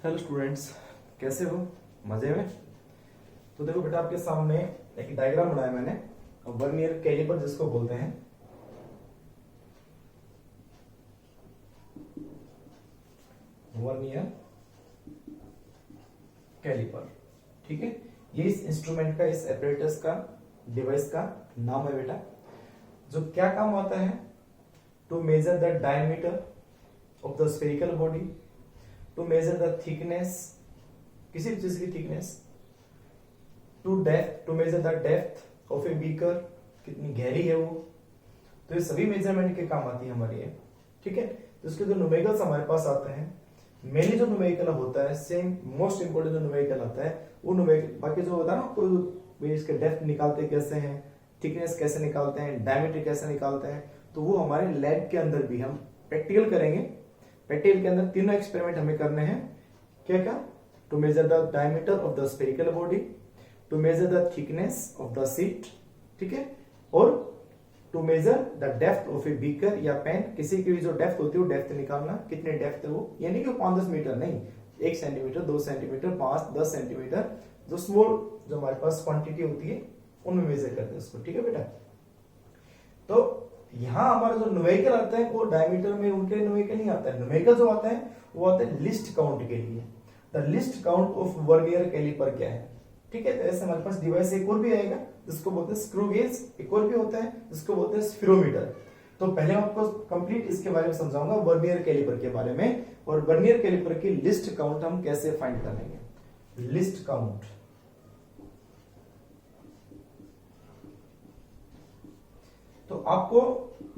Hello students, कैसे हो? मजे में? तो देखो बेटा, आपके सामने एक डायग्राम बनाया मैंने वर्नियर कैलिपर जिसको बोलते हैं। वर्नियर कैलिपर, ठीक है। ये इस इंस्ट्रूमेंट का, इस एपरेटस का, डिवाइस का नाम है बेटा, जो क्या काम आता है? To measure the diameter of the spherical body, to measure the thickness, किसी भी चीज की thickness, to measure the depth of a beaker, कितनी गहरी है वो। तो ये सभी मेजरमेंट के काम आती है हमारी ये, ठीक है। तो इसके जो न्यूमेरिकल्स हमारे पास आते हैं, मेनली जो न्यूमेरिकल होता है, सेम मोस्ट इंपोर्टेंट जो न्यूमेरिकल आता है वो न्यूमेरिकल, बाकी जो होता है ना आपको इसके डेप्थ निकालते कैसे हैं, थिकनेस कैसे निकालते हैं, डायमीटर कैसे निकालते हैं, तो वो हमारे लैब के अंदर भी हम प्रैक्टिकल करेंगे। प्रैक्टिकल के अंदर तीनों एक्सपेरिमेंट हमें करने हैं। क्या क्या? To measure the diameter of the spherical body, to measure the thickness of the sheet, ठीक है, और to measure the depth of a beaker या पेन, किसी की भी जो डेप्थ होती है वो डेप्थ निकालना, कितने डेप्थ है वो, यानी कि 5-10 मीटर नहीं, 1 सेंटीमीटर, 2 सेंटीमीटर, 5-10 सेंटीमीटर, जो स्मॉल जो हमारे पास क्वांटिटी होती है उनमें मेजर करते हैं उसको, ठीक है बेटा। तो यहाँ हमारा जो न्यूमेरिकल आता है वो डायमीटर में उनके न्यूमेरिकल नहीं आता है। न्यूमेरिकल जो आता है वो आता है लिस्ट काउंट के लिए। The least count of vernier caliper क्या है, ठीक है। तो ऐसे हमारे पास डिवाइस एक और भी आएगा जिसको बोलते हैं स्क्रू गेज, एक और भी होता है जिसको बोलते हैं स्फीरोमीटर। तो पहले आपको कंप्लीट इसके बारे में समझाऊंगा वर्नियर कैलिपर के बारे में, और वर्नियर कैलिपर की लिस्ट काउंट हम कैसे फाइंड करेंगे। लिस्ट काउंट, तो आपको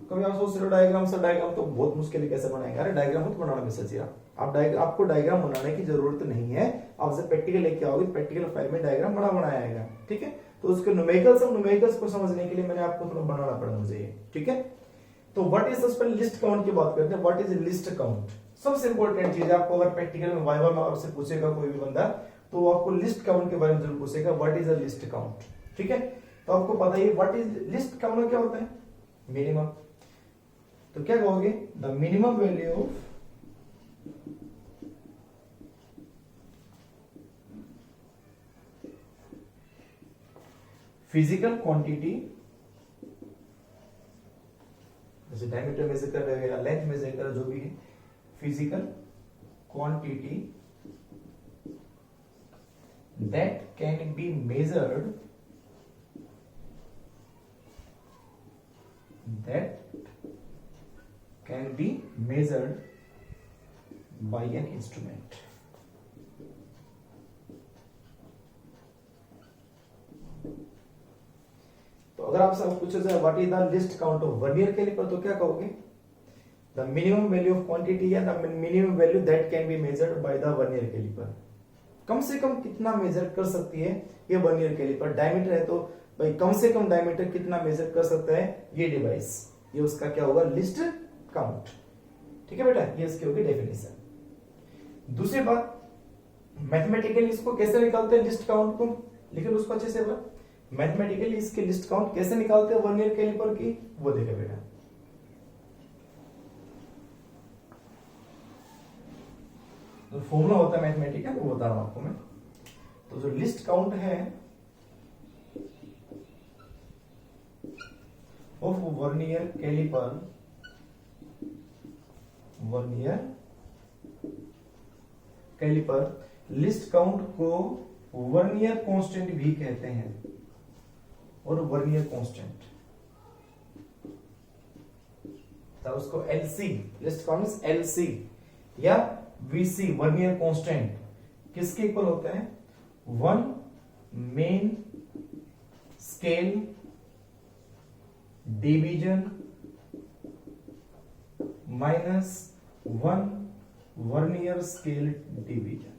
कभी आप सोच रहे हो डायग्राम तो बहुत मुश्किल है, कैसे बनाएंगे? अरे डायग्राम मत बनाना मैं सचिरा, आपको डायग्राम बनाने की जरूरत नहीं है। आप जब प्रैक्टिकल लेके आओगे प्रैक्टिकल फाइल में डायग्राम बनाया आएगा, ठीक है। तो उसके न्यूमेरिकल्स को समझने के लिए मैंने आपको थोड़ा बनाना पड़ा मुझे ये, ठीक है। तो what is the least count की बात करते हैं। What is list count? सबसे इंपॉर्टेंट चीज है। आपको अगर प्रैक्टिकल में वाइवा में आपसे पूछेगा कोई भी बंदा, तो वो आपको लिस्ट काउंट के बारे में जरूर पूछेगा, what is a list count, ठीक है। तो आपको पता ही व्हाट इज लिस्ट काउंट क्या होता है? मिनिमम। तो क्या कहोगे? The minimum value of physical quantity, जैसे डायमीटर मेजर कर रहे हो या लेंथ मेजर कर रहे हो, जो भी है, physical quantity that can be measured, by an instrument. तो अगर आपसे पूछा जाए what is the least count of vernier caliper, तो क्या कहोगे? The minimum value of quantity या the minimum value that can be measured by the vernier caliper. कम से कम कितना मेजर कर सकती है ये वर्नियर कैलिपर? डायमीटर है तो भाई कम से कम डायमीटर कितना मेजर कर सकता है ये डिवाइस, ये उसका क्या होगा? लिस्ट काउंट, ठीक है बेटा। ये इसकी होगी डेफिनेशन। दूसरी बात, मैथमेटिकली इसको कैसे निकालते हैं लिस्ट काउंट को, लेकिन उसको अच्छे से मैथमेटिकली इसके लिस्ट काउंट कैसे निकालते हैं वर्नियर कैलिपर की, वो देखो बेटा। तो फॉर्मूला होता है मैथमेटिकल, वो बता रहा हूं आपको मैं। तो जो लिस्ट काउंट है of vernier caliper, least count को वर्नियर कांस्टेंट भी कहते हैं, और वर्नियर कांस्टेंट तो उसको एलसी, लिस्ट काउंट एलसी या वीसी, वर्नियर कांस्टेंट, किसके इक्वल होता है? 1 main scale division minus 1 vernier scale division.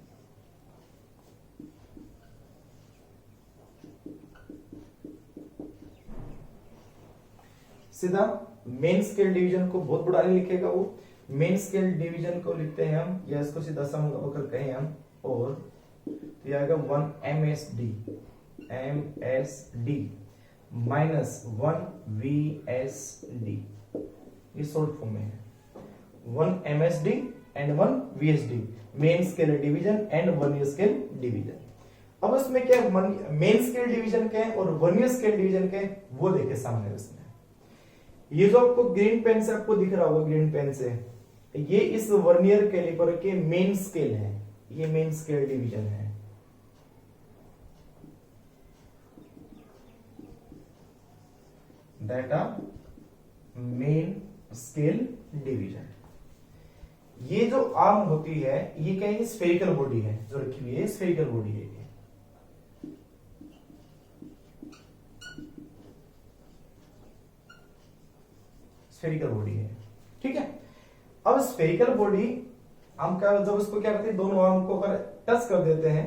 सीधा मेन स्केल डिवीजन को बहुत बड़ा नहीं लिखेगा वो, मेन स्केल डिवीजन को लिखते हैं हम, या इसको सीधा सम होकर कहें हम, और तो ये आएगा 1 MSD माइनस 1 VSD, ये शॉर्ट फॉर्म में है। 1 MSD and one VSD, main scale division and vernier scale division. अब उसमें क्या मेन स्केल डिवीजन क्या है और वर्नियर स्केल डिवीजन क्या है वो देखे सामने। उसमें ये जो आपको ग्रीन पेन से आपको दिख रहा होगा, ग्रीन पेन से, ये इस वर्नियर कैलिपर के मेन स्केल है, ये मेन स्केल डिवीजन है। That are main scale division. ये जो आर्म होती है ये क्या है, स्फेरिकल बॉडी है जो रखी हुई है, स्फेरिकल बॉडी है ये। स्फेरिकल बॉडी है, ठीक है। अब स्फेरिकल बॉडी हम क्या, जब उसको क्या करते हैं, दोनों आर्म को अगर टच कर देते हैं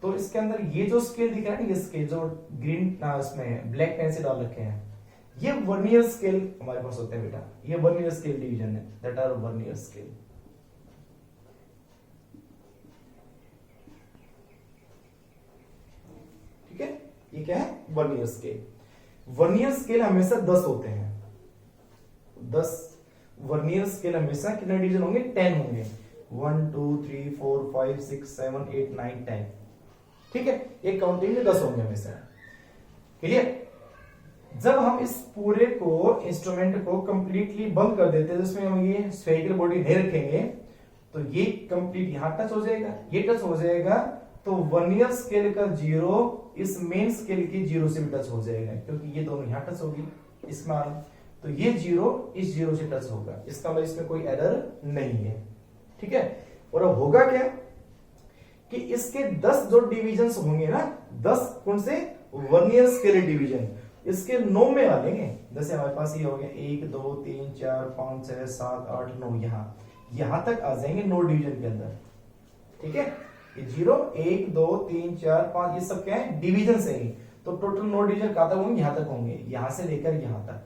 तो इसके अंदर ये जो स्केल दिख रहा है ना, ये स्केल जो ग्रीन इसमें ब्लैक पेन से डाल रखे हैं, ये वर्नियर स्केल हमारे पास होते हैं बेटा, ये वर्नियर स्केल डिवीजन है, दैट आर वर्नियर स्केल। ठीक है, ये क्या है, वर्नियर स्केल। वर्नियर स्केल हमेशा 10 होते हैं, 10 वर्नियर स्केल हमेशा कितने डिवीजन होंगे, 10 होंगे, 1 2 3 4 5 6 7 8 9 10। ठीक है, एक काउंटिंग में 10 होंगे हमेशा। क्लियर। जब हम इस पूरे को इंस्ट्रूमेंट को कंप्लीटली बंद कर देते हैं, जिसमें हम ये स्फेरिकल बॉडी नहीं रखेंगे, तो ये कंप्लीट यहां टच हो जाएगा, ये टच हो जाएगा, तो वर्नियर स्केल का 0 इस मेन स्केल की 0 से भी टच हो जाएगा, क्योंकि ये दोनों यहां टच होगी इसमें आर्म, तो ये 0 इस 0 से टच होगा, इसका मतलब इसमें कोई एरर नहीं है। ठीक है। और अब होगा क्या कि इसके 10 जो डिविजन्स होंगे ना, 10 कौन से, वर्नियर स्केल डिवीजन, इसके 9 में आ लेंगे। जैसे हमारे पास ये हो गया 1 2 3 4 5 6 7 8 9, यहां तक आ जाएंगे 9 डिवीजन के अंदर। ठीक है, ये 0 1 2 3 4 5 ये सब क्या है, डिवीजन से ही, तो टोटल 9 डिवीजन कहां तक होंगे, यहां तक होंगे, यहां से लेकर यहां तक,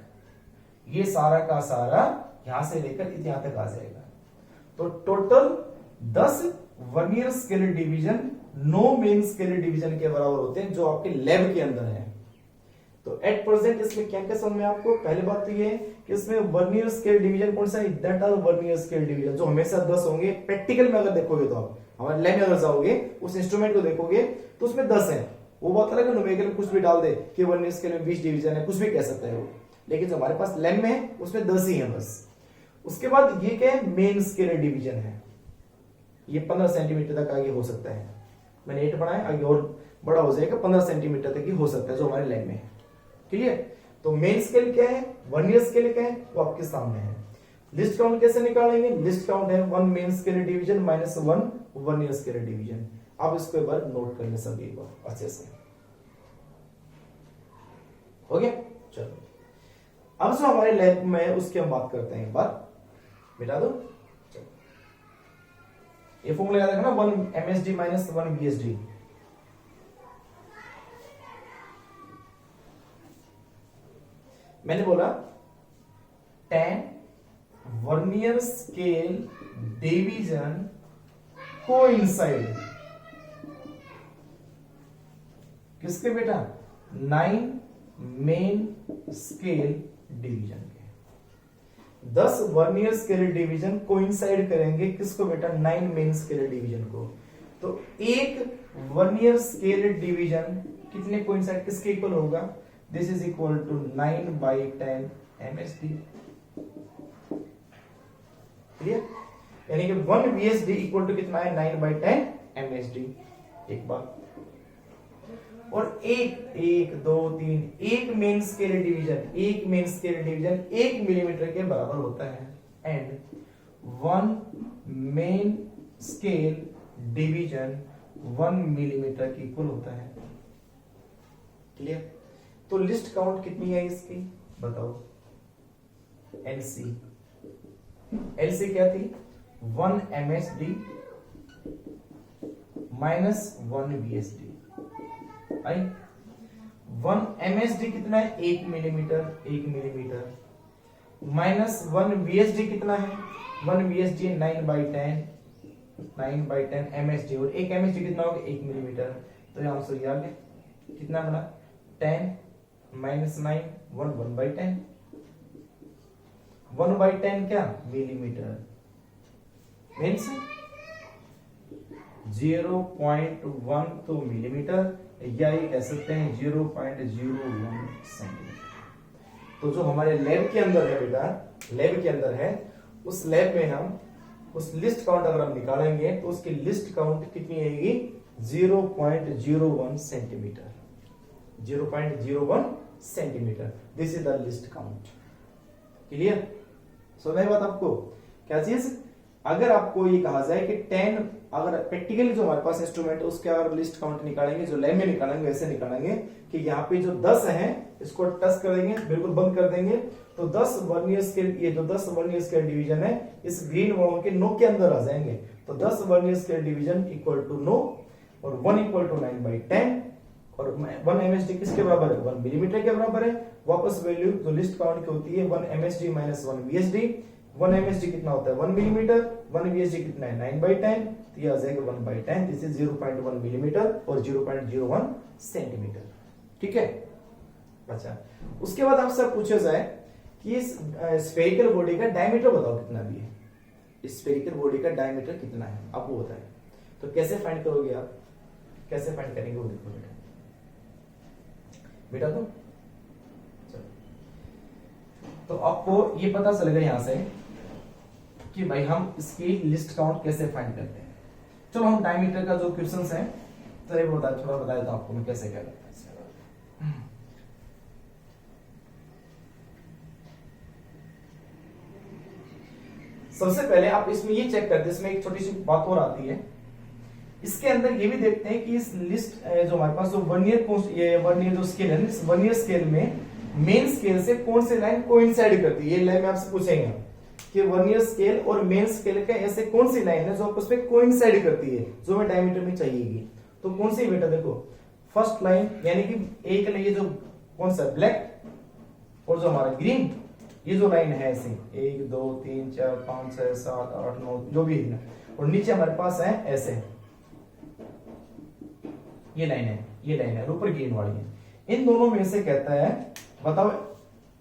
ये सारा का सारा यहां से लेकर यहां तक आ जाएगा। तो total 10 vernier scale division 9 main scale division के बराबर होते हैं, जो आपके लैब के अंदर है। तो एट प्रेजेंट इसमें क्या क्या समझ में आपको, पहले बात तो ये है कि इसमें वर्नियर स्केल डिवीजन कौन सा है, that are vernier scale division, जो हमेशा 10 होंगे। प्रैक्टिकल में अगर देखोगे तो आप हमारे लैब में अगर जाओगे, उस इंस्ट्रूमेंट को देखोगे तो उसमें 10 है। वो बात अलग है, न्यूमेरिकल में कुछ भी डाल दे कि वर्नियर स्केल में 20 डिवीजन है, कुछ भी कह सकता है वो, लेकिन जो हमारे पास लैब में है उसमें 10 ही है बस। उसके बाद ये क्या है, मेन स्केल डिवीजन है, ये 15 सेंटीमीटर तक आगे हो सकता है, मैंने 8 बनाया, आगे और बड़ा हो जाएगा, 15 सेंटीमीटर तक ही हो सकता है जो हमारे लैब में है। क्लियर। तो मेन स्केल क्या है, वर्नियर स्केल क्या है, वो आपके सामने है। लिस्ट काउंट कैसे निकालेंगे, लिस्ट काउंट है 1 main scale division minus 1 vernier scale division. आप इसको एक बार नोट कर ले सभी को अच्छे से, हो गया। चलो अब जो हमारे लैब में है उसकी हम बात करते हैं, एक बार मिटा दो। ये फॉर्मूला याद रखना, 1 MSD माइनस 1 VSD। मैंने बोला 10 वर्नियर स्केल डिवीजन कोइंसाइड किसके बेटा, 9 मेन स्केल डिवीजन के। 10 वर्नियर स्केल डिवीजन कोइंसाइड करेंगे किसको बेटा, 9 मेन स्केल डिवीजन को। तो एक वर्नियर स्केल डिवीजन कितने कोइंसाइड किसके इक्वल होगा, this is equal to 9/10 MSD। Clear. यानी कि 1 VSD इक्वल टू कितना है, 9/10 MSD। एक बात और एक 2 3 एक मेन स्केल डिवीजन, एक मेन स्केल डिवीजन 1 मिलीमीटर के बराबर होता है, and 1 main scale division 1 millimetre के इक्वल होता है। क्लियर। तो लिस्ट काउंट कितनी है इसकी बताओ, एलसी क्या थी, 1 MSD माइनस 1 VSD। आई 1 MSD कितना है, 1 मिलीमीटर माइनस 1 VSD कितना है, 1 VSD 9/10 MSD, और 1 MSD कितना होगा, 1 मिलीमीटर। तो यहां आंसर ये आ गया, कितना बना, 10 माइनस 9 1/10 क्या, मिलीमीटर। मीन्स 0.1 तो मिलीमीटर, या ये कह सकते हैं 0.01 सेंटीमीटर। तो जो हमारे लैब के अंदर है बेटा, लैब के अंदर है, उस लैब में हम उस लिस्ट काउंट अगर हम निकालेंगे तो उसकी लिस्ट काउंट कितनी आएगी? 0.01 centimetre. 0.01 centimetre, this is the least count. Clear? समझ में बात आपको? क्या चीज? अगर आपको ये कहा जाए कि 10, अगर प्रैक्टिकली जो हमारे पास इंस्ट्रूमेंट है उसके अगर लिस्ट काउंट निकालेंगे, जो लैब में निकालेंगे वैसे निकालेंगे कि यहाँ पे जो 10 है इसको टच कर देंगे, बिल्कुल बंद कर देंगे, तो 10 वर्नियर स्केल, ये जो 10 वर्नियर स्केल डिवीजन है इस ग्रीन वालों के नो के अंदर आ जाएंगे। तो 10 vernier scale division equal to no, और 1 इक्वल टू 9/10, और 1 MSD किसके बराबर है? 1 मिलीमीटर के बराबर है। वापस वैल्यू जो लिस्ट काउंट की होती है 1 MSD माइनस 1 VSD। 1 MSD कितना होता है? 1 मिलीमीटर। 1 VSD कितना है? 9/10, तो ये आ जाएगा 1/10। दिस इज 0.1 मिलीमीटर और 0.01 सेंटीमीटर। ठीक है? अच्छा, उसके बाद आपसे पूछा जाए कि इस स्फेरिकल बॉडी का डायमीटर बताओ कितना भी है। इस स्फेरिकल बॉडी का डायमीटर कितना है आपको बताएं। तो कैसे फाइंड करोगे आप? कैसे फाइंड करेंगे वो देखो बेटा। बेटा तो चलो, तो आपको ये पता चलेगा यहां से कि भाई हम इसकी लिस्ट काउंट कैसे फाइंड करते हैं। चलो हम डायमीटर का जो क्वेश्चंस है थोड़ा बता देता हूं आपको मैं कैसे क्या करता हूं। सबसे पहले आप इसमें ये चेक करते हैं, इसमें एक छोटी सी बात और आती है, इसके अंदर ये भी देखते हैं कि इस लिस्ट जो हमारे पास जो वर्नियर जो स्केल है, इस वर्नियर स्केल में मेन स्केल से कौन सी लाइन कोइंसाइड करती है। ये लाइन में आपसे पूछेंगे कि वर्नियर स्केल और मेन स्केल का ऐसे कौन सी लाइन है जो आपस में कोइंसाइड करती है, जो हमें डायमीटर में चाहिएगी। तो कौन सी बेटा? देखो फर्स्ट लाइन, यानी कि एक ये जो कौन सा ब्लैक और जो हमारा ग्रीन, ये जो लाइन है ऐसे 1 2 3 4 5 6 7 8 9 जो भी है, और नीचे हमारे पास है ऐसे ये लाइन है, और ऊपर ग्रीन वाली है। इन दोनों में से कहता है बताओ,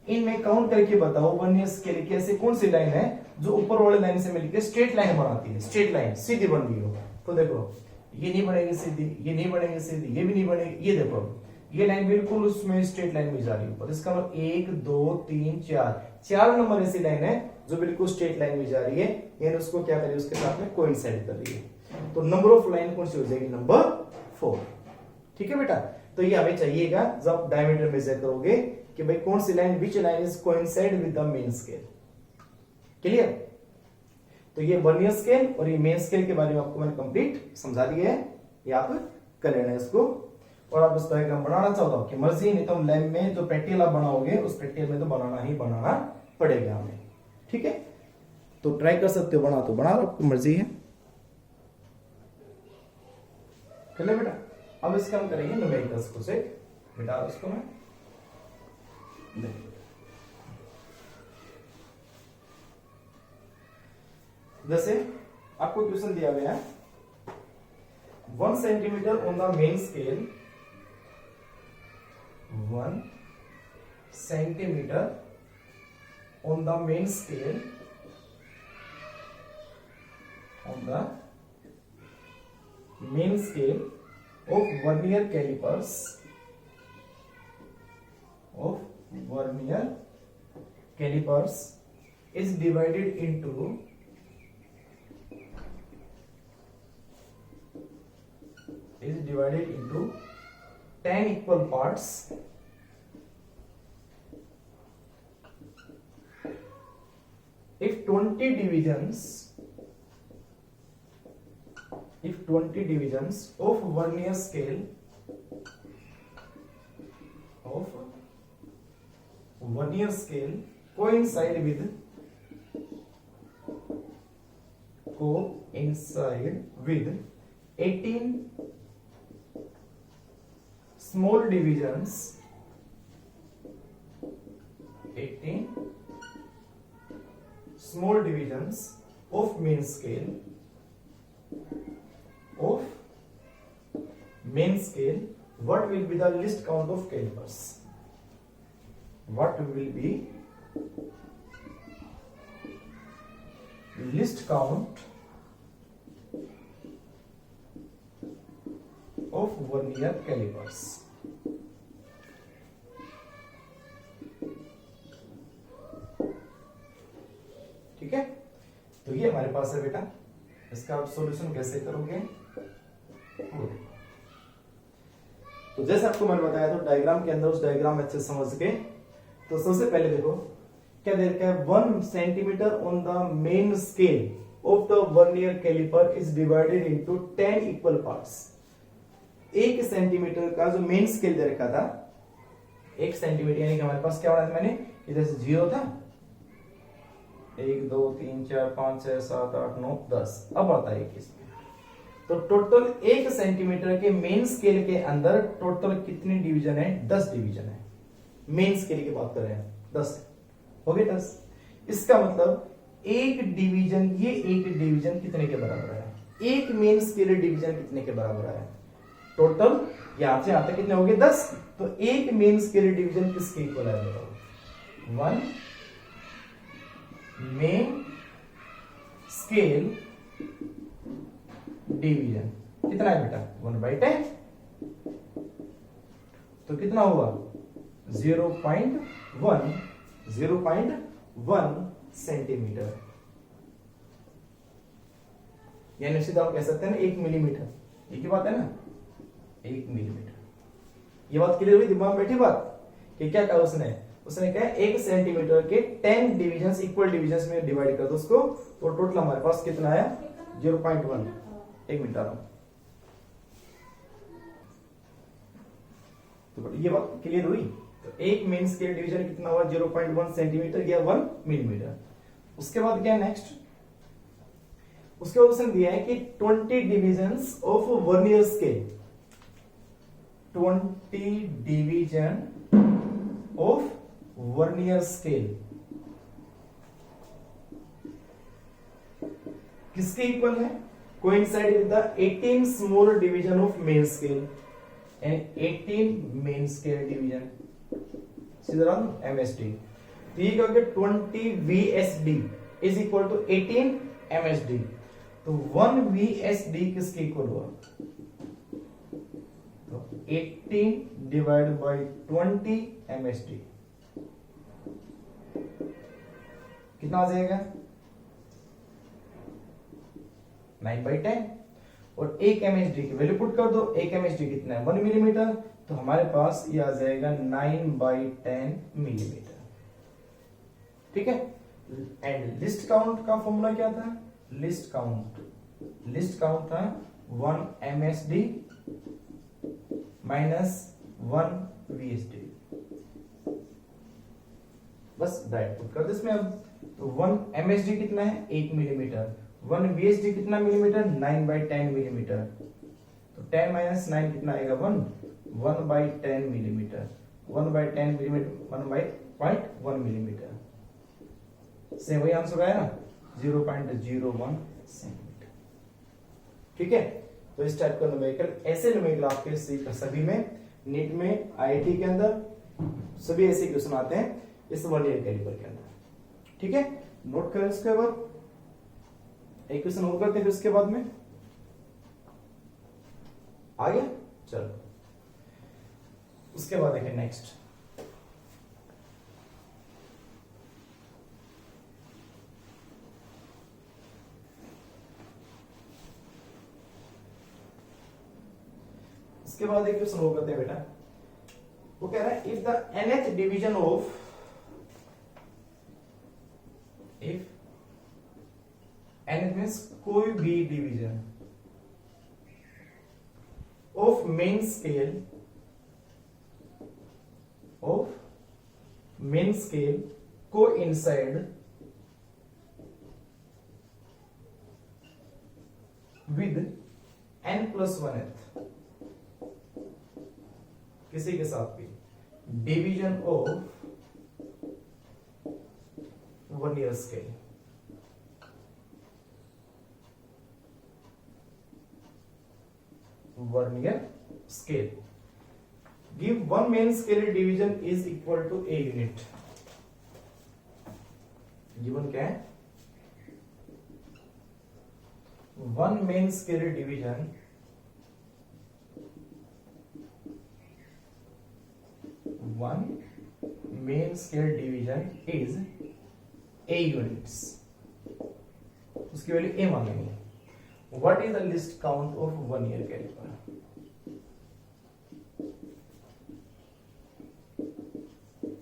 इनमें काउंट करके बताओ वर्नियर स्केल की ऐसी कौन सी लाइन है जो ऊपर वाले लाइन से मिलकर स्ट्रेट लाइन बनाती है, स्ट्रेट लाइन सीधी बन रही हो। तो देखो ये नहीं बनेगी सीधी, ये नहीं बनेगी सीधी, ये भी नहीं बनेगी। ये देखो ये लाइन बिल्कुल उसमें स्ट्रेट लाइन में जा रही है, इसका मतलब 1 2 3 4 नंबर ऐसी लाइन है जो बिल्कुल स्ट्रेट लाइन में जा रही है, यानी उसको क्या करिए उसके साथ में कोइंसाइड कर रही है। तो नंबर ऑफ लाइन कौन सी हो जाएगी? नंबर 4। ठीक है बेटा? तो ये हमें चाहिएगा जब डायमीटर मेजर करोगे कि भाई कौन सी line, which line is coincide with the main scale. Clear? तो ये वर्नियर स्केल और ये मेन स्केल के बारे में आपको मैंने कंप्लीट समझा दिया है, ये आप कर लेना है इसको। और आप इस डायग्राम बनाना चाहो तो आपकी मर्जी, नहीं तो लैब में जो प्रैक्टिकल आप बनाओगे उस प्रैक्टिकल में तो बनाना पड़ेगा हमें। ठीक है? तो ट्राई कर सकते हो, बना तो बना लो, आपकी मर्जी है। कर ले बेटा। अब इसका हम करेंगे न्यूमेरिकल्स को से। बेटा इसको मैं जैसे आपको क्वेश्चन दिया गया है 1 centimetre on the main scale, 1 centimetre on the main scale, on the main scale of vernier calipers, is divided into 10 equal parts. If 20 divisions of vernier scale coincide with 18 small divisions, 18 small divisions of main scale, what will be the list count of calipers? What will be list count of vernier calipers. ठीक है, तो ये हमारे पास है बेटा, इसका आप solution कैसे करोगे? तो जैसे आपको मैंने बताया, तो डायग्राम के अंदर उस डायग्राम अच्छे से समझ के, तो सबसे पहले देखो क्या दे रखा है, 1 centimetre on the main scale of the vernier caliper is divided into 10 equal parts. 1 centimetre का जो मेन स्केल दे रखा था, 1 सेंटीमीटर यानी कि हमारे पास क्या बनाया मैंने, इधर से 0 था, 1 2 3 4 5 6 7 8 9 10, अब आता है 21 में। तो टोटल 1 सेंटीमीटर के मेन स्केल के अंदर टोटल कितनी डिवीजन है? 10 डिवीजन है। मेन स्केल की बात कर रहे हैं, 10 हो गए 10। इसका मतलब एक डिवीजन, ये एक डिवीजन कितने के बराबर है? एक मेन स्केल डिवीजन कितने के बराबर है? टोटल यहां से यहां तक कितने हो गए? 10। तो एक मेन स्केल डिवीजन किसके इक्वल है? 1 मेन स्केल डिवीजन कितना है बेटा? 1/10। तो कितना हुआ? 0.1 सेंटीमीटर, यानी सीधा आप कह सकते हैं ना 1 मिलीमीटर। एक ही बात है ना, 1 मिलीमीटर। ये बात क्लियर हुई? दिमाग में बैठी बात कि क्या कहा उसने? उसने कहा 1 सेंटीमीटर के 10 डिविजन्स, इक्वल डिविजन्स में डिवाइड कर दो उसको, तो टोटल हमारे पास कितना आया? 0.1। एक मिनट आ रहा हूं। तो ये बात क्लियर हुई? तो एक मेन स्केल डिवीजन कितना हुआ? 0.1 सेंटीमीटर या 1 मिलीमीटर। उसके बाद क्या नेक्स्ट? उसके बाद उसने दिया है कि 20 divisions of vernier scale, 20 division of vernier scale किसके इक्वल है? Coincide with the 18 small division of main scale and 18 main scale division, सीधा MSD। तो ये क्या हो गया? 20 VSD is equal to 18 MSD। तो 1 VSD किसके इक्वल हुआ? तो 18 डिवाइड बाई 20 MSD कितना आ जाएगा? 9/10। और 1 MSD की वैल्यू पुट कर दो। 1 MSD कितना है? 1 मिलीमीटर। तो हमारे पास ये आ जाएगा 9/10 मिलीमीटर। ठीक है। एंड लिस्ट काउंट का फॉर्मूला क्या था? लिस्ट काउंट था 1 MSD माइनस 1 VSD। बस डायरेक्ट पुट कर दो इसमें। अब तो 1 MSD कितना है? 1 मिलीमीटर। 1 VSD कितना मिलीमीटर? 9/10 मिलीमीटर। तो 10 माइनस 9 कितना आएगा? 1/10 मिलीमीटर। 1/10 मिलीमीटर 1/1 मिलीमीटर से वही आंसर आया ना, 0.01 सेंटीमीटर। ठीक है। तो इस टाइप का न्यूमेरिकल, ऐसे न्यूमेरिकल आपके सभी में, नीट में, IIT के अंदर सभी ऐसे क्वेश्चन आते हैं इस वर्नियर कैलिपर के अंदर। ठीक है, नोट करें। इसके बाद एक क्वेश्चन और करते हैं, फिर उसके बाद में आ गया। चलो उसके बाद देखें नेक्स्ट। उसके बाद एक क्वेश्चन और करते हैं बेटा। वो कह रहा है if the nth division of, if nth means कोई भी division of main scale coincide with n+1th, किसी के साथ भी division of vernier scale, give one main scale division is equal to a unit। given क्या है? one main scale division main scale division is a units, उसकी value a मांगेंगे। What is the least count of 1 year caliper?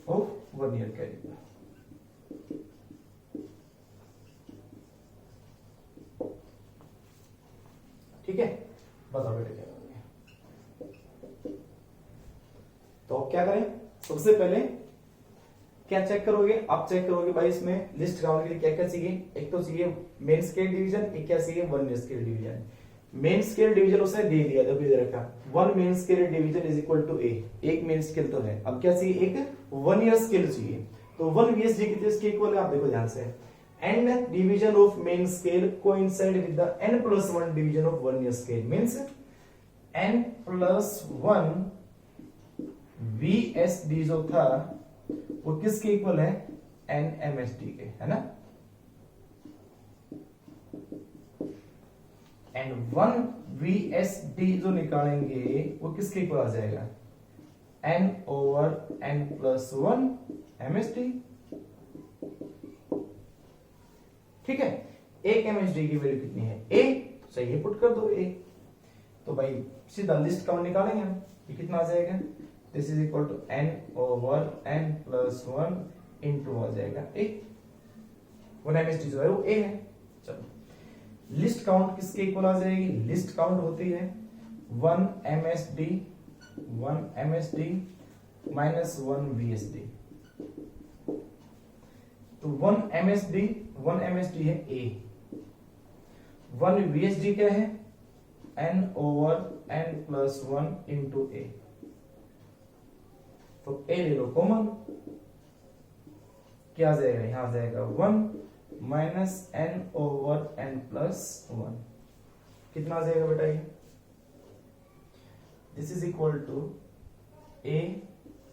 Of 1 year caliper. ठीक है, बताओ बेटा क्या करोगे? तो क्या करें? सबसे पहले क्या चेक करोगे? आप चेक करोगे भाई इसमें लिस्ट काउंट के लिए क्या क्या चाहिए। एक तो चाहिए मेन स्केल डिवीजन, एक क्या चाहिए 1 year scale division. Main scale division उसने दे दिया, देखो इधर का 1 main scale division is equal to A, एक मेन स्केल तो है। अब क्या चाहिए? एक 1 ईयर स्केल चाहिए। तो 1 VSD कितने इसके इक्वल है? आप देखो ध्यान से, n division of main scale coincide with the n+1 division of 1 year scale, means n+1 VSD जो था वो किसके इक्वल है? n MSD के, है ना। एंड 1 VSD जो निकालेंगे वो किसके इक्वल आ जाएगा? n/n+1 MSD। ठीक है, एक MSD की वैल्यू कितनी है? a, सही पुट कर दो a। तो भाई सीधा लिस्ट काउंट निकालेंगे हम, ये कितना आ जाएगा? This is equal to n/n+1 into आ जाएगा a। 1 MSD जो है वो a है। चलो, लिस्ट काउंट किसके इक्वल आ जाएगी? लिस्ट काउंट होती है 1 MSD माइनस 1 VSD। तो 1 MSD है a, 1 VSD क्या है? n/n+1 into a। तो a ले लो कॉमन, क्या आ जाएगा? यहां आ जाएगा 1 माइनस n/n+1। कितना आ जाएगा बेटा ये? This is equal to a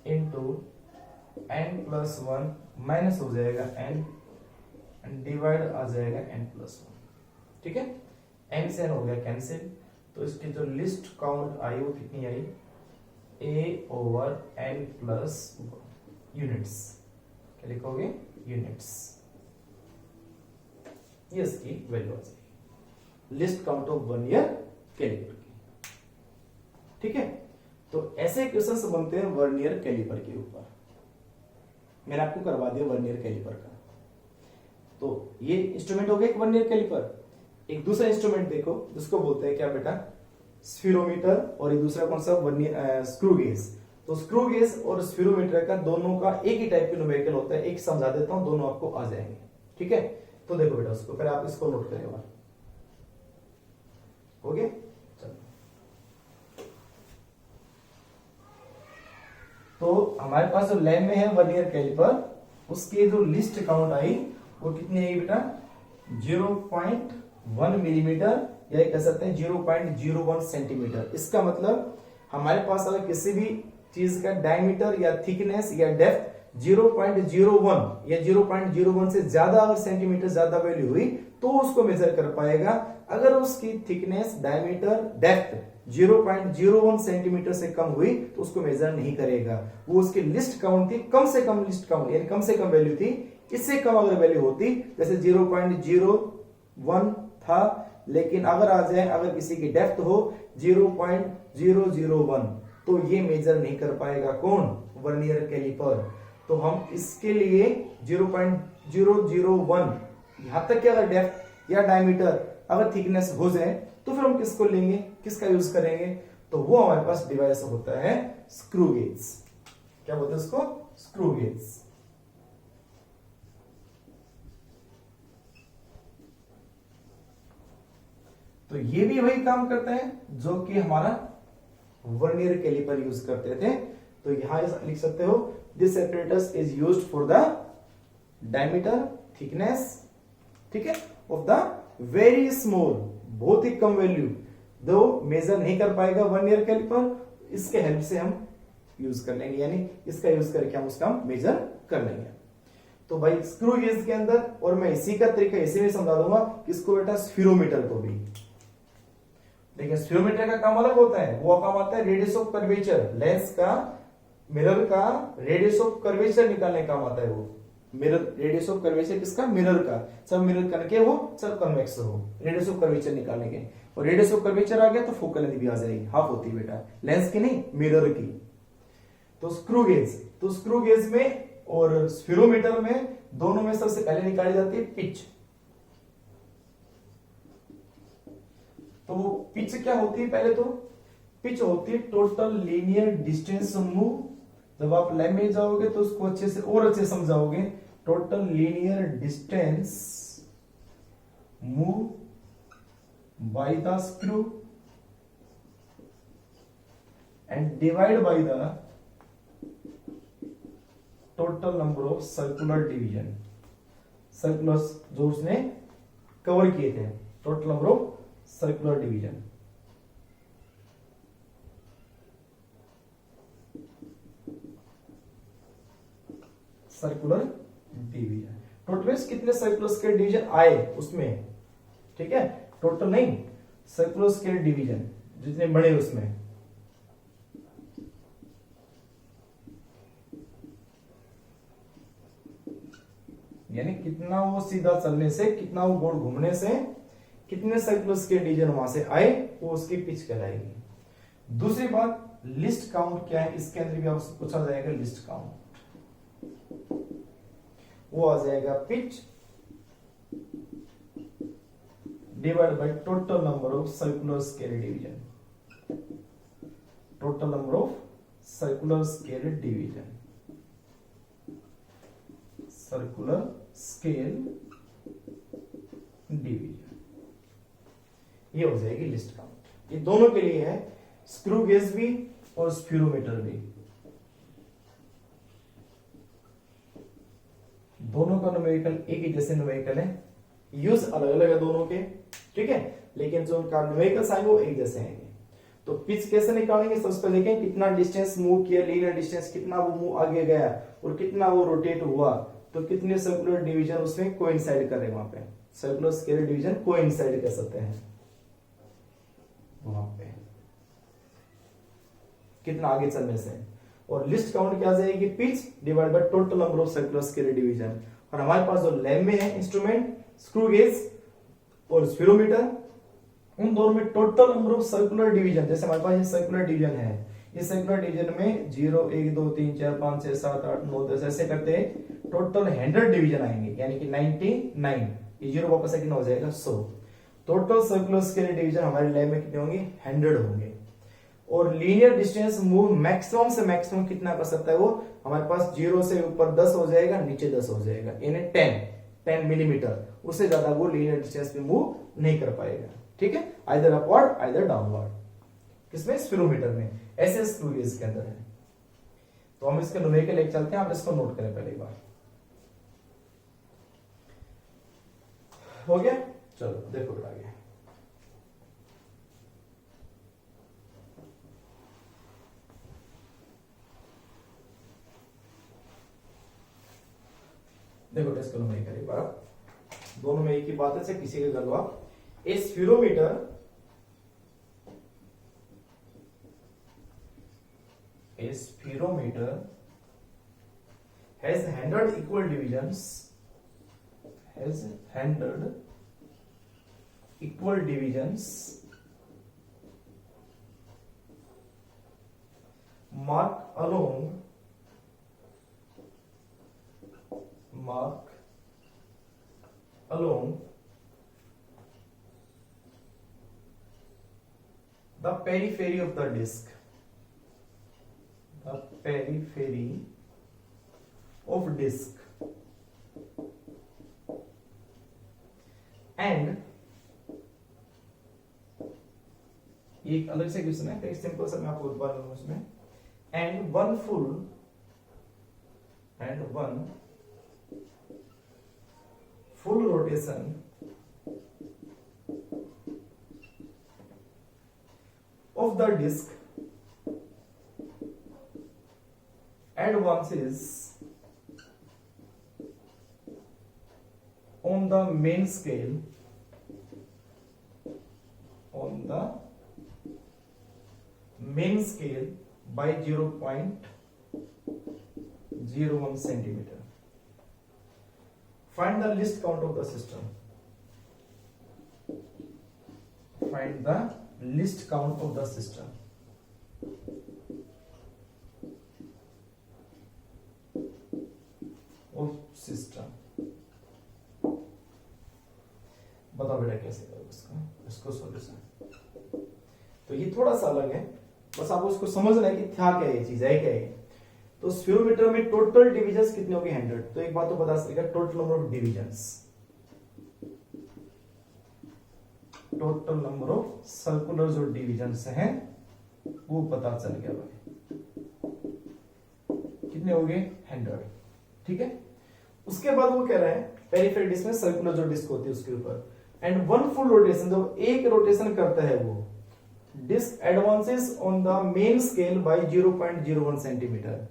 into n+1 minus हो जाएगा n, डिवाइड आ जाएगा n+1। ठीक है, n से n हो गया कैंसिल। तो इसकी जो लिस्ट काउंट आई वो कितनी आई? a/n+1 units. क्या लिखोगे? यूनिट्स। ये इसकी वैल्यू आ जाएगी least count of 1 year caliper की। ठीक है, तो ऐसे क्वेश्चंस बनते हैं 1 ईयर कैलिपर के ऊपर। मैंने आपको करवा दिया 1 ईयर कैलिपर का। तो ये इंस्ट्रूमेंट हो गया एक 1 ईयर कैलिपर। एक दूसरा इंस्ट्रूमेंट देखो जिसको बोलते हैं क्या बेटा? स्फीरोमीटर। और एक दूसरा कौन सा? Screw gauge. तो स्क्रू गेज और स्फीरोमीटर का दोनों का एक ही टाइप की न्यूमेरिकल होता है। एक समझा देता हूं, दोनों आपको आ जाएंगे। ठीक है, तो देखो बेटा उसको, फिर आप इसको नोट करें। हो गया? चलो, तो हमारे पास जो लैब में है 1 ईयर कैलिपर, उसके जो लिस्ट काउंट आई वो कितनी है बेटा? 0.1 मिलीमीटर, या कह सकते हैं 0.01 सेंटीमीटर। इसका मतलब हमारे पास अगर किसी भी चीज का डायमीटर या थिकनेस या डेप्थ 0.01 या 0.01 से ज्यादा अगर सेंटीमीटर ज्यादा वैल्यू हुई तो उसको मेजर कर पाएगा। अगर उसकी थिकनेस, डायमीटर, डेप्थ 0.01 सेंटीमीटर से कम हुई तो उसको मेजर नहीं करेगा। वो उसकी लिस्ट काउंट थी, कम से कम लिस्ट काउंट, यानी कम से कम वैल्यू थी। इससे कम अगर वैल्यू होती, जैसे 0.01 था, लेकिन अगर आ जाए, अगर किसी की डेप्थ हो 0.001 तो ये मेजर नहीं कर पाएगा। कौन? 1 ईयर कैलिपर। तो हम इसके लिए 0.001 यहां तक कि अगर डेप्थ या डायमीटर अगर थिकनेस हो जाए तो फिर हम किसको लेंगे, किसका यूज करेंगे? तो वो हमारे पास डिवाइस होता है स्क्रू गेज। क्या बोलते हैं उसको? Screw gauge. तो ये भी वही काम करता है जो कि हमारा 1 ईयर कैलिपर यूज करते थे। तो यहां लिख सकते हो, this apparatus is used for the diameter, thickness, ठीक है, of the very small, बहुत ही कम वैल्यू, दो मेजर नहीं कर पाएगा 1 ईयर कैलिपर। इसके हेल्प से हम यूज कर लेंगे, यानी इसका यूज करके हम उसका मेजर कर लेंगे। तो भाई स्क्रू गेज के अंदर, और मैं इसी का तरीका इसी में समझा दूंगा, इसको बेटा स्फीरोमीटर को भी। देखिए स्फीरोमीटर का काम अलग होता है, वो काम आता है रेडियस ऑफ कर्वेचर, लेंस का मिरर का रेडियस ऑफ कर्वेचर निकालने काम आता है वो। मिरर रेडियस ऑफ कर्वेचर किसका? मिरर का। सब मिरर कनकेव हो, सब कन्वेक्स हो, रेडियस ऑफ कर्वेचर निकालने के। और रेडियस ऑफ कर्वेचर आ गया तो फोकल लेंथ भी आ जाएगी, हाफ होती है बेटा, लेंस की नहीं, मिरर की। तो स्क्रू गेज, तो स्क्रू गेज में और स्फीरोमीटर में दोनों में सबसे पहले निकाली जाती है पिच। तो वो पिच क्या होती है? पहले तो पिच होती है टोटल लीनियर डिस्टेंस मूव। जब आप लैब में जाओगे तो उसको अच्छे से और अच्छे समझाओगे। Total linear distance move by the screw and divide by the total number of circular division. Circular जो उसने कवर किए थे, total number of circular division. Circular division total कितने सर्कुलर स्केल डिवीजन आए उसमें, ठीक है, टोटल नहीं, सर्कुलर स्केल डिवीजन जितने बड़े उसमें। यानी कितना वो सीधा चलने से, कितना वो गोल घूमने से, कितने सर्कुलर स्केल डिवीजन वहां से आए, वो उसकी पिच कहलाएगी। दूसरी बात, लिस्ट काउंट क्या है? इसके अंदर भी आपसे पूछा जाएगा लिस्ट काउंट। वो आ जाएगा pitch divide by total number of circular scale division. Total number of circular scale division, circular scale division, ये हो जाएगी लिस्ट काउंट। ये दोनों के लिए है, स्क्रू गेज भी और स्फीरोमीटर भी। दोनों का न्यूमेरिकल एक ही जैसे न्यूमेरिकल है, यूज अलग अलग है दोनों के, ठीक है, लेकिन जो उनका न्यूमेरिकल आएंगे वो एक जैसे आएंगे। तो पिच कैसे निकालेंगे? सबसे पहले देखें कितना डिस्टेंस मूव किया, लीनियर डिस्टेंस कितना वो मूव आगे गया और कितना वो रोटेट हुआ, तो कितने सर्कुलर डिवीजन उसमें कोइंसाइड कर रहे हैं वहां पे। सर्कुलर स्केल डिवीजन कोइंसाइड कर सकते हैं वहां पे, कितना आगे चलने से। और लिस्ट काउंट क्या आ जाएगी? Pitch divide by total number of circular scale division. और हमारे पास जो लैब में है इंस्ट्रूमेंट, स्क्रू गेज और स्फीरोमीटर, उन दोनों में total number of circular division, जैसे हमारे पास ये सर्कुलर डिवीजन है, इस सर्कुलर डिवीजन में 0 1 2 3 4 5 6 7 8 9 10 ऐसे करते टोटल 100 डिवीजन आएंगे, यानी कि 99, ये 0 वापस कितना हो जाएगा? 100। टोटल सर्कुलर स्केल डिवीजन हमारे लैब में कितने होंगे? 100 होंगे। और लीनियर डिस्टेंस मूव मैक्सिमम से मैक्सिमम कितना कर सकता है वो? हमारे पास 0 से ऊपर 10 हो जाएगा, नीचे 10 हो जाएगा, यानी 10 मिलीमीटर, उससे ज्यादा वो लीनियर डिस्टेंस में मूव नहीं कर पाएगा, ठीक है, आइदर अपवर्ड आइदर डाउनवर्ड। किसमें? स्फीरोमीटर में। ऐसे स्क्रू गेज के अंदर है। तो हम इसके न्यूमेरिकल एक चलते हैं, आप इसको नोट करें पहले एक बार। हो गया? चलो देखो बेटा आगे। देखो टेस्ट करो मैं एक बार, दोनों में एक ही बात है, किसी के कर लो आप। ए स्फीरोमीटर has handled equal divisions, mark along the periphery of the disc, and एक अलग से क्वेश्चन है, सिंपल सा मैं आपको बता दूं उसमें, and one full rotation of the disc advances on the main scale by 0.1 0.01 centimetre. Find the least count of the system. Find the least count of the system. Of system. बताओ बेटा कैसे करोगे इसको सॉल्यूशन. तो ये थोड़ा सा अलग है, बस आपको उसको समझना है कि था क्या ये चीज है क्या है. तो स्फीरोमीटर में टोटल डिविजन्स कितने हो गए 100. तो एक बात तो पता चलेगा, total number of divisions, total number of circular जो डिविजन्स हैं वो पता चल गया भाई. कितने हो गए 100. ठीक है. उसके बाद वो कह रहा है पेरिफेरल डिस्क में सर्कुलर जो डिस्क होती है उसके ऊपर, एंड वन फुल रोटेशन, जब एक रोटेशन करता है वो disc advances on the main scale by 0.01 centimetre.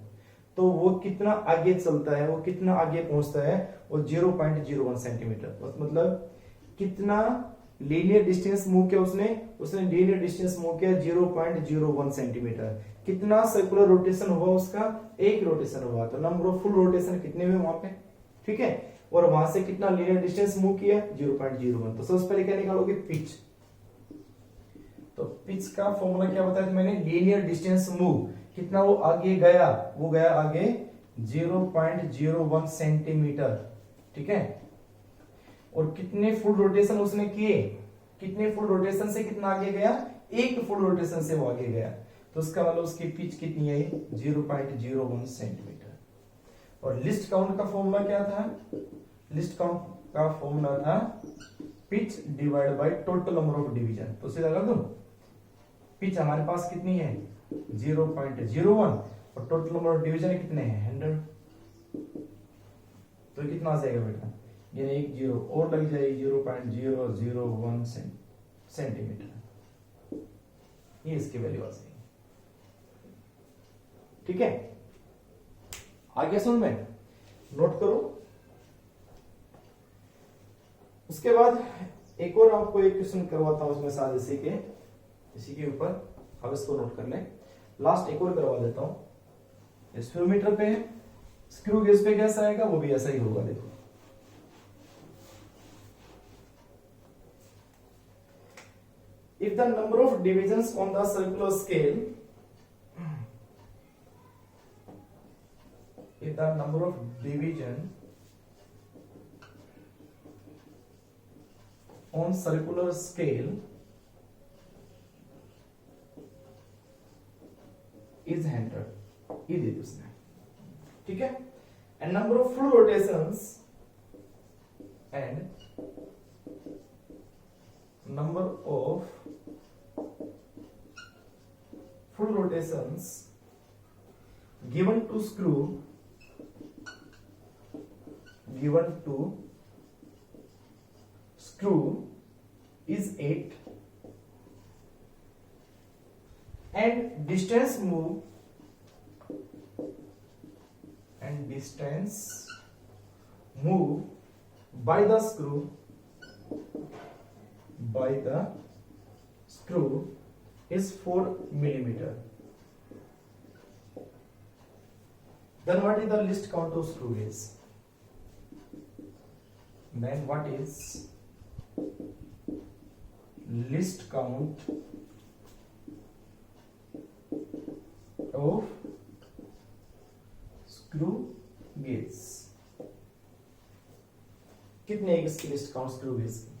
तो वो कितना आगे चलता है, वो कितना आगे पहुंचता है, वो 0.01 सेंटीमीटर. मतलब कितना लीनियर डिस्टेंस मूव किया उसने लीनियर डिस्टेंस मूव किया 0.01 सेंटीमीटर. कितना सर्कुलर रोटेशन हुआ उसका, एक रोटेशन हुआ. तो नंबर ऑफ फुल रोटेशन कितने हुए वहां पे. ठीक है. और वहां से कितना लीनियर डिस्टेंस मूव किया 0.01. तो सबसे पहले क्या निकालोगे, पिच. तो पिच का फॉर्मूला क्या बताया मैंने, लीनियर डिस्टेंस मूव, कितना वो आगे गया, वो गया आगे 0.01 सेंटीमीटर. ठीक है. और कितने फुल रोटेशन उसने किए, कितने फुल रोटेशन से कितना आगे गया, एक फुल रोटेशन से वो आगे गया. तो उसका मतलब उसकी पिच कितनी है 0.01 सेंटीमीटर. और लिस्ट काउंट का फॉर्मूला क्या था, लिस्ट काउंट का फॉर्मूला था pitch divide by total number of division. तो सीधा कर दूं, पिच हमारे पास कितनी है 0.01 और टोटल नंबर ऑफ डिवीजन कितने हैं 100. तो कितना आ जाएगा बेटा, ये एक जीरो और लग जाएगी 0.001 सेंटीमीटर. ये इसकी वैल्यू आ जाएगी. ठीक है. आगे सुन में नोट करो. उसके बाद एक और आपको एक क्वेश्चन करवाता हूं उसमें साथ इसी के ऊपर. अब इसको नोट कर लें. लास्ट एक और करवा देता हूं. स्फीरोमीटर पे है, स्क्रू गेज पे कैसा आएगा वो भी ऐसा ही होगा. देखो if the number of divisions on the circular scale, if the number of division on circular scale is 100, ये दे दी उसने. ठीक है. and number of full rotations and number of full rotations given to screw is 8 and distance moved by the screw is 4 millimeter. Then what is the least count of screw gauge? Then what is least count of screw gauge? कितने है इसकी list count screw gauge की?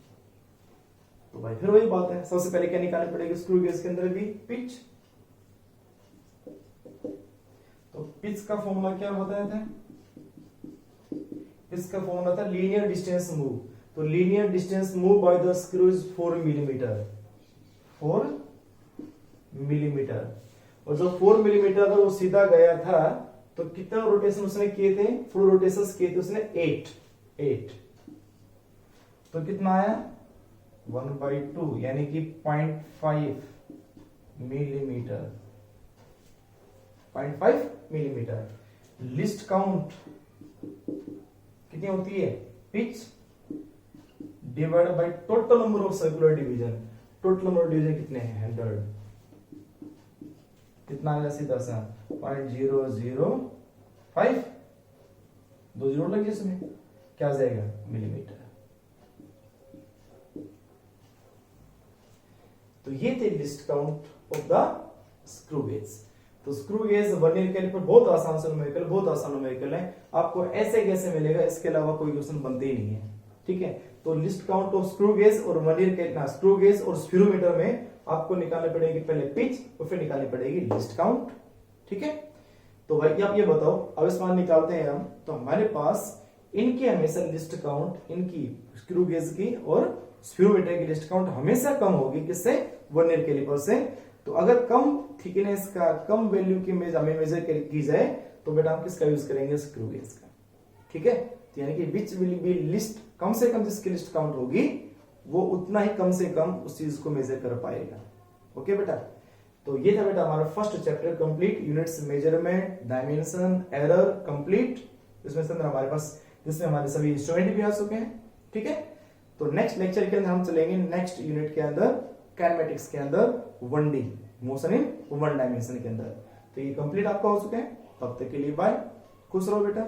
तो भाई फिर वही बात है, सबसे पहले क्या निकालनी पड़ेगी स्क्रू गेज के अंदर भी, पिच. तो पिच का फॉर्मूला क्या बताया था, पिच का फॉर्मूला था लीनियर डिस्टेंस मूव. तो linear distance move by the screw is 4 millimetre. 4 millimetre. और जो 4 मिलीमीटर था वो सीधा गया था. तो कितना रोटेशन उसने किए थे, फुल रोटेशंस किए थे उसने 8. तो कितना आया 1/2 यानी कि 0.5 मिलीमीटर. 0.5 मिलीमीटर. लिस्ट काउंट कितनी होती है, pitch divide by total number of circular division. Total number of division कितने हैं 100. कितना आया सीधा सा 0.005 2 जीरो लगे इसमें, क्या आ जाएगा मिलीमीटर। तो ये थे list count of the screw gauge. तो स्क्रू गेज वर्नियर कैलिपर बहुत आसान से न्यूमेरिकल, बहुत आसान न्यूमेरिकल है, आपको ऐसे कैसे मिलेगा इसके अलावा कोई क्वेश्चन बनते ही नहीं है, ठीक है। तो list count of screw gauge और वर्नियर कैलिपर, स्क्रू गेज और स्फीरोमीटर में आपको निकालनी पड़ेगी पहले पिच और फिर निकालनी पड़ेगी लिस्ट काउंट, ठीक है। तो भाई आप ये बताओ, अब इसमें निकालते हैं हम, तो हमारे पास इनकी हमेशा लिस्ट काउंट, इनकी स्क्रू गेज की और स्फीरोमीटर की लिस्ट काउंट हमेशा कम होगी, किससे, वर्नियर कैलिपर से। तो अगर कम थिकनेस का, कम वैल्यू की हमें मेजर की जाए तो बेटा हम किसका यूज करेंगे, स्क्रू गेज का, ठीक है। तो यानी कि विच विल बी लिस्ट, कम से कम जिसकी लिस्ट काउंट होगी वो उतना ही कम से कम उस चीज को मेजर कर पाएगा, ओके बेटा। तो ये था बेटा हमारा first chapter complete, units, measurement, dimension, error complete. इसमें से हमारे पास, जिसमें हमारे सभी इंस्ट्रूमेंट भी आ चुके हैं, ठीक है। तो नेक्स्ट लेक्चर के अंदर हम चलेंगे नेक्स्ट यूनिट के अंदर, काइनेमेटिक्स के अंदर, 1D मोशन इन 1 डायमेंशन के अंदर। तो ये कंप्लीट आपका हो चुके हैं, तब तक के लिए बाय, खुश रहो बेटा।